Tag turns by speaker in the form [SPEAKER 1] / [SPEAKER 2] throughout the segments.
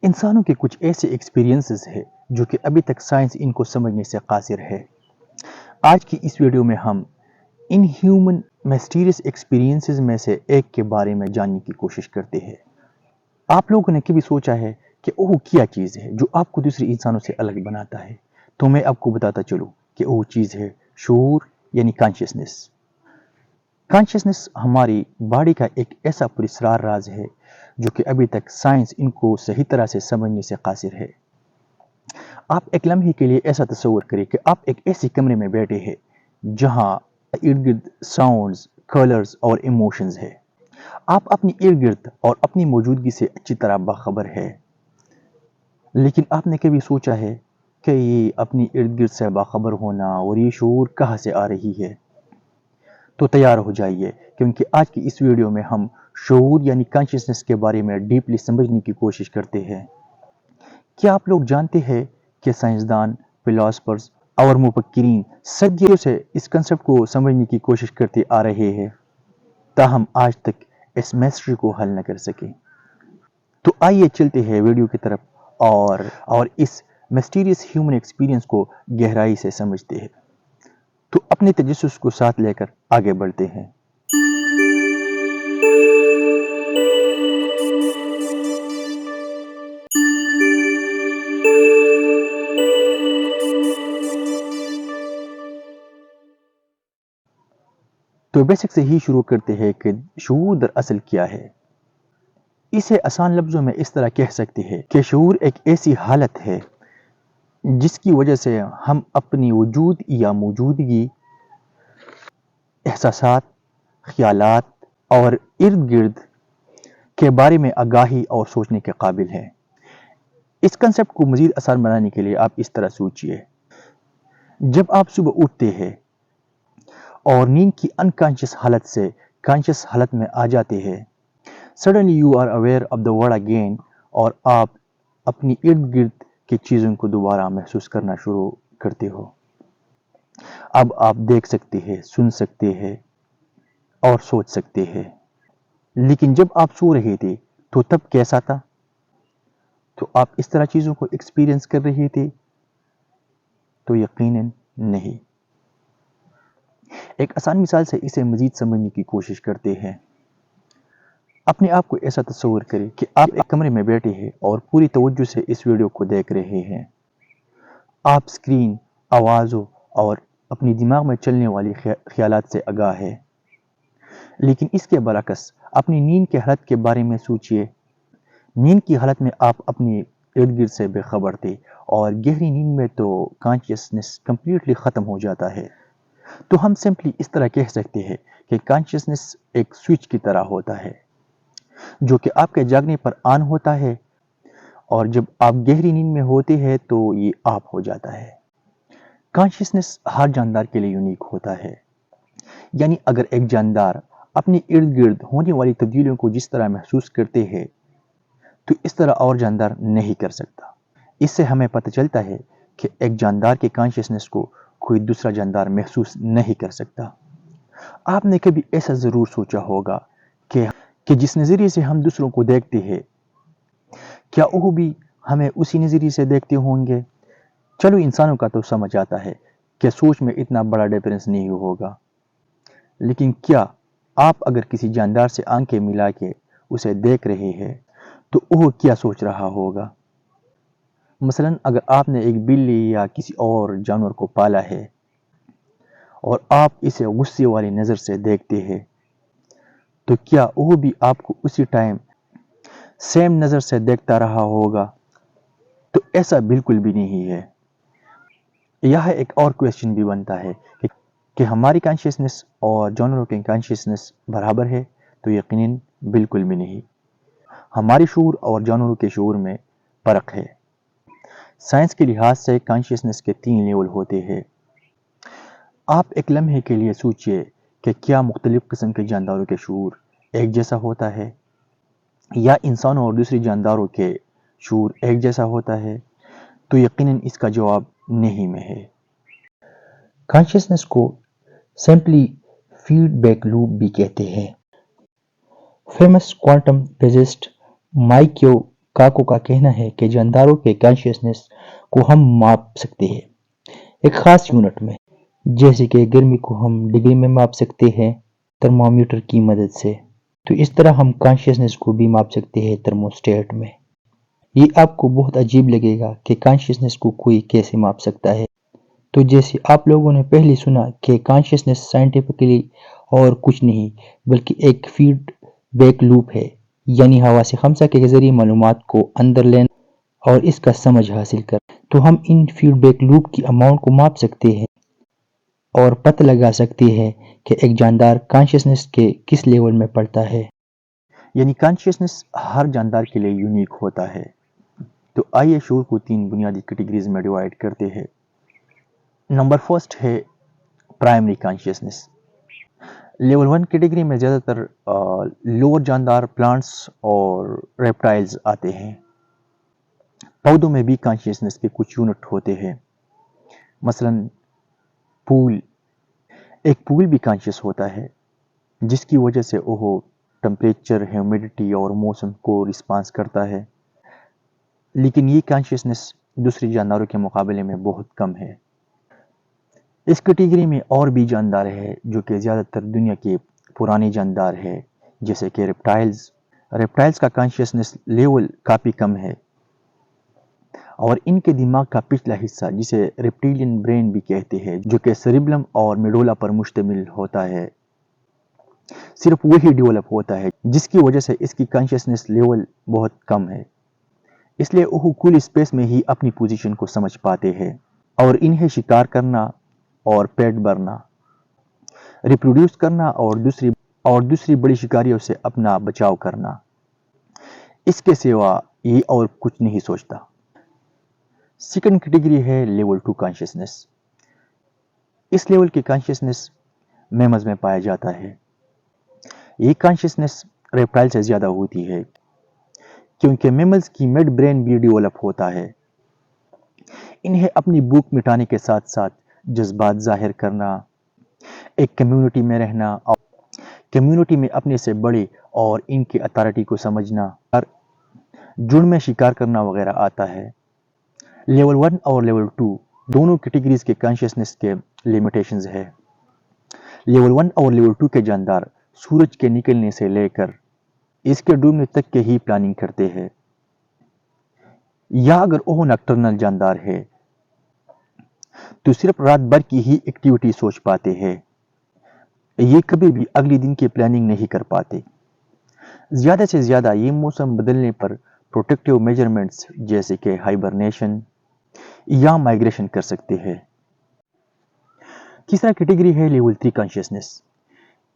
[SPEAKER 1] انسانوں کے کچھ ایسے ایکسپیرینسز ہیں جو کہ ابھی تک سائنس ان کو سمجھنے سے قاصر ہے۔ آج کی اس ویڈیو میں ہم ان ہیومن مسٹیریس ایکسپیرینسز میں سے ایک کے بارے میں جاننے کی کوشش کرتے ہیں۔ آپ لوگوں نے کبھی سوچا ہے کہ وہ کیا چیز ہے جو آپ کو دوسرے انسانوں سے الگ بناتا ہے؟ تو میں آپ کو بتاتا چلوں کہ وہ چیز ہے شعور یعنی کانشیسنس۔ کانشیسنس ہماری باڈی کا ایک ایسا پراسرار راز ہے جو کہ ابھی تک سائنس ان کو صحیح طرح سے سمجھنے سے قاصر ہے۔ آپ ایک لمحے کے لیے ایسا تصور کریں کہ آپ ایک ایسے کمرے میں بیٹھے ہیں جہاں ارد گرد ساؤنڈز، کلرز اور ایموشنز ہے۔ آپ اپنی ارد گرد اور اپنی موجودگی سے اچھی طرح باخبر ہے، لیکن آپ نے کبھی سوچا ہے کہ یہ اپنی ارد گرد سے باخبر ہونا اور یہ شعور کہاں سے آ رہی ہے؟ تو تیار ہو جائیے، کیونکہ آج کی اس ویڈیو میں ہم شعور یعنی کانشیسنس کے بارے میں ڈیپلی سمجھنے کی کوشش کرتے ہیں۔ کیا آپ لوگ جانتے ہیں کہ سائنسدان، فلاسفرز اور مفکرین صدیوں سے اس کنسیپٹ کو سمجھنے کی کوشش کرتے آ رہے ہیں، تاہم آج تک اس میسٹری کو حل نہ کر سکے۔ تو آئیے چلتے ہیں ویڈیو کی طرف اور اس مسٹیریس ہیومن ایکسپیرینس کو گہرائی سے سمجھتے ہیں۔ تو اپنے تجسس کو ساتھ لے کر آگے بڑھتے ہیں۔ تو بیسک سے ہی شروع کرتے ہیں کہ شعور دراصل کیا ہے۔ اسے آسان لفظوں میں اس طرح کہہ سکتے ہیں کہ شعور ایک ایسی حالت ہے جس کی وجہ سے ہم اپنی وجود یا موجودگی، احساسات، خیالات اور ارد گرد کے بارے میں آگاہی اور سوچنے کے قابل ہیں۔ اس کنسیپٹ کو مزید آسان بنانے کے لیے آپ اس طرح سوچئے۔ جب آپ صبح اٹھتے ہیں اور نیند کی انکانشیس حالت سے کانشیس حالت میں آ جاتے ہیں، suddenly you are aware of the world again, اور آپ اپنی ارد گرد کی چیزوں کو دوبارہ محسوس کرنا شروع کرتے ہو۔ اب آپ دیکھ سکتے ہیں، سن سکتے ہیں اور سوچ سکتے ہیں، لیکن جب آپ سو رہے تھے تو تب کیسا تھا؟ تو آپ اس طرح چیزوں کو ایکسپیرینس کر رہے تھے؟ تو یقیناً نہیں۔ ایک آسان مثال سے اسے مزید سمجھنے کی کوشش کرتے ہیں۔ اپنے آپ کو ایسا تصور کریں کہ آپ ایک کمرے میں بیٹھے ہیں اور پوری توجہ سے اس ویڈیو کو دیکھ رہے ہیں۔ آپ سکرین، آوازوں اور اپنی دماغ میں چلنے والی خیالات سے آگاہ ہے، لیکن اس کے برعکس اپنی نیند کی حالت کے بارے میں سوچئے۔ نیند کی حالت میں آپ اپنی ارد گرد سے بے خبر تھے، اور گہری نیند میں تو کانشیسنس کمپلیٹلی ختم ہو جاتا ہے۔ تو ہم سمپلی اس طرح کہہ سکتے ہیں کہ کانشیسنس ایک سوئچ کی طرح ہوتا ہے جو کہ آپ کے جاگنے پر آن ہوتا ہے، اور جب آپ گہری نیند میں ہوتے ہیں تو یہ آف ہو جاتا ہے۔ کانشیسنس ہر جاندار کے لیے یونیک ہوتا ہے، یعنی اگر ایک جاندار اپنی ارد گرد ہونے والی تبدیلیوں کو جس طرح محسوس کرتے ہیں تو اس طرح اور جاندار نہیں کر سکتا۔ اس سے ہمیں پتہ چلتا ہے کہ ایک جاندار کے کانشیسنس کو کوئی دوسرا جاندار محسوس نہیں کر سکتا۔ آپ نے کبھی ایسا ضرور سوچا ہوگا کہ جس نظریے سے ہم دوسروں کو دیکھتے ہیں، کیا وہ بھی ہمیں اسی نظریے سے دیکھتے ہوں گے؟ چلو انسانوں کا تو سمجھ آتا ہے کہ سوچ میں اتنا بڑا ڈیفرنس نہیں ہوگا، لیکن کیا آپ اگر کسی جاندار سے آنکھیں ملا کے اسے دیکھ رہے ہیں تو وہ کیا سوچ رہا ہوگا؟ مثلا اگر آپ نے ایک بلی یا کسی اور جانور کو پالا ہے اور آپ اسے غصے والی نظر سے دیکھتے ہیں، تو کیا وہ بھی آپ کو اسی ٹائم سیم نظر سے دیکھتا رہا ہوگا؟ تو ایسا بالکل بھی نہیں ہے۔ یہاں ایک اور کویسچن بھی بنتا ہے کہ ہماری کانشیسنس اور جانوروں کی کانشیسنس برابر ہے؟ تو یقیناً بالکل بھی نہیں۔ ہماری شعور اور جانوروں کے شعور میں فرق ہے۔ سائنس کے لحاظ سے کانشیسنس کے 3 لیول ہوتے ہیں۔ آپ ایک لمحے کے لیے سوچئے کہ کیا مختلف قسم کے جانداروں کے شعور ایک جیسا ہوتا ہے، یا انسانوں اور دوسری جانداروں کے شعور ایک جیسا ہوتا ہے؟ تو یقیناً اس کا جواب نہیں میں ہے۔ کانشیسنس کو سمپلی فیڈ بیک لوپ بھی کہتے ہیں۔ Famous quantum physicist Michael Kaku کا کہنا ہے کہ جانداروں کے کانشیسنس کو ہم ماپ سکتے ہیں ایک خاص یونٹ میں، جیسے کہ گرمی کو ہم ڈگری میں ماپ سکتے ہیں ترمامیٹر کی مدد سے، تو اس طرح ہم کانشیسنس کو بھی ماپ سکتے ہیں ترموسٹیٹ میں۔ یہ آپ کو بہت عجیب لگے گا کہ کانشیسنس کو کوئی کیسے ماپ سکتا ہے، تو جیسے آپ لوگوں نے پہلے سنا کہ کانشیسنس سائنٹیفکلی اور کچھ نہیں بلکہ ایک فیڈ بیک لوپ ہے، یعنی حواس خمسہ کے ذریعے معلومات کو اندر لینا اور اس کا سمجھ حاصل کرنا۔ تو ہم ان فیڈ بیک لوپ کی اماؤنٹ کو ماپ سکتے ہیں اور پتہ لگا سکتے ہیں کہ ایک جاندار کانشیسنس کے کس لیول میں پڑتا ہے، یعنی کانشیسنس ہر جاندار کے لیے یونیک ہوتا ہے۔ تو آئیے شعور کو تین بنیادی کیٹیگریز میں ڈیوائیڈ کرتے ہیں۔ نمبر فرسٹ ہے پرائمری کانشیسنس۔ لیول 1 کیٹیگری میں زیادہ تر لوور جاندار پلانٹس اور ریپٹائلز آتے ہیں۔ پودوں میں بھی کانشیسنس کے کچھ یونٹ ہوتے ہیں، مثلا پھول، ایک پھول بھی کانشیس ہوتا ہے جس کی وجہ سے وہ ٹمپریچر، ہیومیڈیٹی اور موسم کو رسپانس کرتا ہے، لیکن یہ کانشیسنس دوسری جانداروں کے مقابلے میں بہت کم ہے۔ اس کیٹیگری میں اور بھی جاندار ہیں جو کہ زیادہ تر دنیا کے پرانے جاندار ہیں، جیسے کہ ریپٹائلز کا کانشیسنس لیول کافی کم ہے اور ان کے دماغ کا پچھلا حصہ جسے ریپٹیلین برین بھی کہتے ہیں، جو کہ سیریبلم اور میڈولا پر مشتمل ہوتا ہے، صرف وہی ڈیولپ ہوتا ہے، جس کی وجہ سے اس کی کانشیسنس لیول بہت کم ہے۔ اس لیے وہ کل اسپیس میں ہی اپنی پوزیشن کو سمجھ پاتے ہیں اور انہیں شکار کرنا اور پیٹ بھرنا، ریپروڈیوس کرنا اور دوسری بڑی شکاریوں سے اپنا بچاؤ کرنا، اس کے سوا یہ اور کچھ نہیں سوچتا۔ سیکنڈ کیٹیگری ہے لیول 2 کانشیسنس۔ اس لیول کی کانشیسنس میمز میں پایا جاتا ہے۔ یہ کانشیسنس ریپٹائل سے زیادہ ہوتی ہے کیونکہ میملز کی مڈ برین بھی ڈیولپ ہوتا ہے۔ انہیں اپنی بھوک مٹانے کے ساتھ ساتھ جذبات ظاہر کرنا، ایک کمیونٹی میں رہنا اور کمیونٹی میں اپنے سے بڑے اور ان کی اتھارٹی کو سمجھنا، جھنڈ میں شکار کرنا وغیرہ آتا ہے۔ لیول 1 اور لیول 2 دونوں کیٹیگریز کے کانشیسنس کے لیمیٹیشنز ہے۔ لیول 1 اور لیول 2 کے جاندار سورج کے نکلنے سے لے کر اس کے ڈوبنے تک کے ہی پلاننگ کرتے ہیں، یا اگر وہ نکٹرنل جاندار ہے تو صرف رات بھر کی ہی ایکٹیویٹی سوچ پاتے ہیں، یہ کبھی بھی اگلی دن کی پلاننگ نہیں کر پاتے۔ زیادہ سے زیادہ یہ موسم بدلنے پر پروٹیکٹیو میجرمنٹس جیسے کہ ہائبرنیشن یا مائگریشن کر سکتے ہیں۔ تیسرا کیٹیگری ہے لیول 3 کانشیسنس۔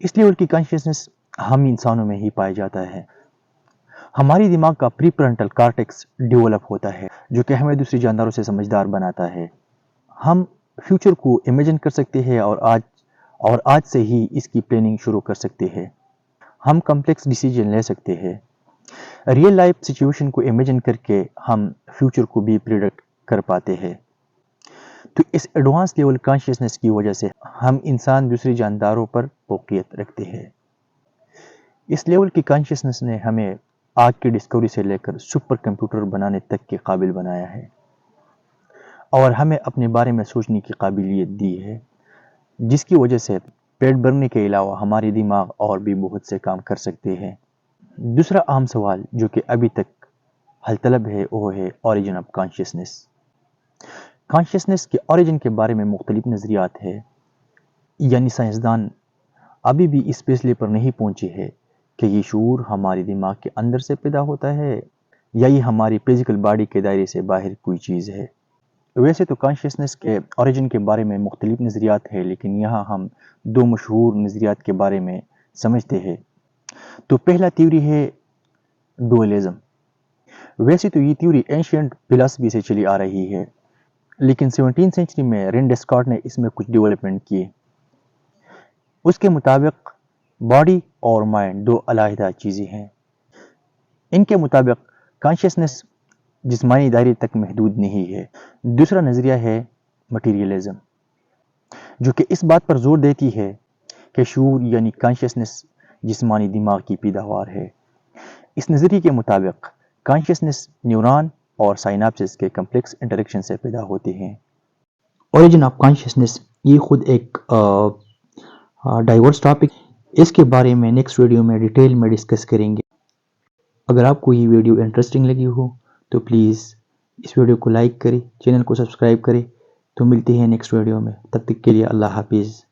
[SPEAKER 1] اس لیول کی کانشیسنس ہم انسانوں میں ہی پایا جاتا ہے۔ ہماری دماغ کا پری فرنٹل کارٹیکس ڈیولپ ہوتا ہے جو کہ ہمیں دوسری جانداروں سے سمجھدار بناتا ہے۔ ہم فیوچر کو امیجن کر سکتے ہیں اور آج سے ہی اس کی پلاننگ شروع کر سکتے ہیں۔ ہم کمپلیکس ڈیسیجن لے سکتے ہیں۔ ریئل لائف سچویشن کو امیجن کر کے ہم فیوچر کو بھی پریڈکٹ کر پاتے ہیں۔ تو اس ایڈوانس لیول کانشیسنس کی وجہ سے ہم انسان دوسری جانداروں پر فوقیت رکھتے ہیں۔ اس لیول کی کانشیسنس نے ہمیں آج کی ڈسکوری سے لے کر سپر کمپیوٹر بنانے تک کے قابل بنایا ہے اور ہمیں اپنے بارے میں سوچنے کی قابلیت دی ہے، جس کی وجہ سے پیٹ بھرنے کے علاوہ ہماری دماغ اور بھی بہت سے کام کر سکتے ہیں۔ دوسرا اہم سوال جو کہ ابھی تک حل طلب ہے وہ ہے اوریجن آف کانشیسنس۔ کانشیسنس کے اوریجن کے بارے میں مختلف نظریات ہیں، یعنی سائنسدان ابھی بھی اس فیصلے پر نہیں پہنچے ہیں کہ یہ شعور ہماری دماغ کے اندر سے پیدا ہوتا ہے یا یہ ہماری فزیکل باڈی کے دائرے سے باہر کوئی چیز ہے۔ ویسے تو کانشیسنس کے اوریجن کے بارے میں مختلف نظریات ہیں، لیکن یہاں ہم دو مشہور نظریات کے بارے میں سمجھتے ہیں۔ تو پہلا تھیوری ہے ڈوئلزم۔ ویسے تو یہ تھیوری اینشینٹ فلاسفی سے چلی آ رہی ہے، لیکن 17 سینچری میں رین ڈیسکارٹ نے اس میں کچھ ڈیولپمنٹ کیے۔ اس کے مطابق باڈی اور مائنڈ دو علیحدہ چیزیں ہیں۔ ان کے مطابق کانشیسنس جسمانی دائرے تک محدود نہیں ہے۔ دوسرا نظریہ ہے مٹیریلزم، جو کہ اس بات پر زور دیتی ہے کہ شعور یعنی کانشیسنس جسمانی دماغ کی پیداوار ہے۔ اس نظریے کے مطابق کانشیسنس نیورون اور سائناپسس کے کمپلیکس انٹریکشن سے پیدا ہوتی ہیں۔ اوریجن آف کانشیسنس یہ خود ایک ڈائیورس ٹاپک، اس کے بارے میں نیکسٹ ویڈیو میں ڈیٹیل میں ڈسکس کریں گے۔ اگر آپ کو یہ ویڈیو انٹرسٹنگ لگی ہو تو پلیز اس ویڈیو کو لائک کریں، چینل کو سبسکرائب کریں۔ تو ملتے ہیں نیکسٹ ویڈیو میں، تب تک کے لیے اللہ حافظ۔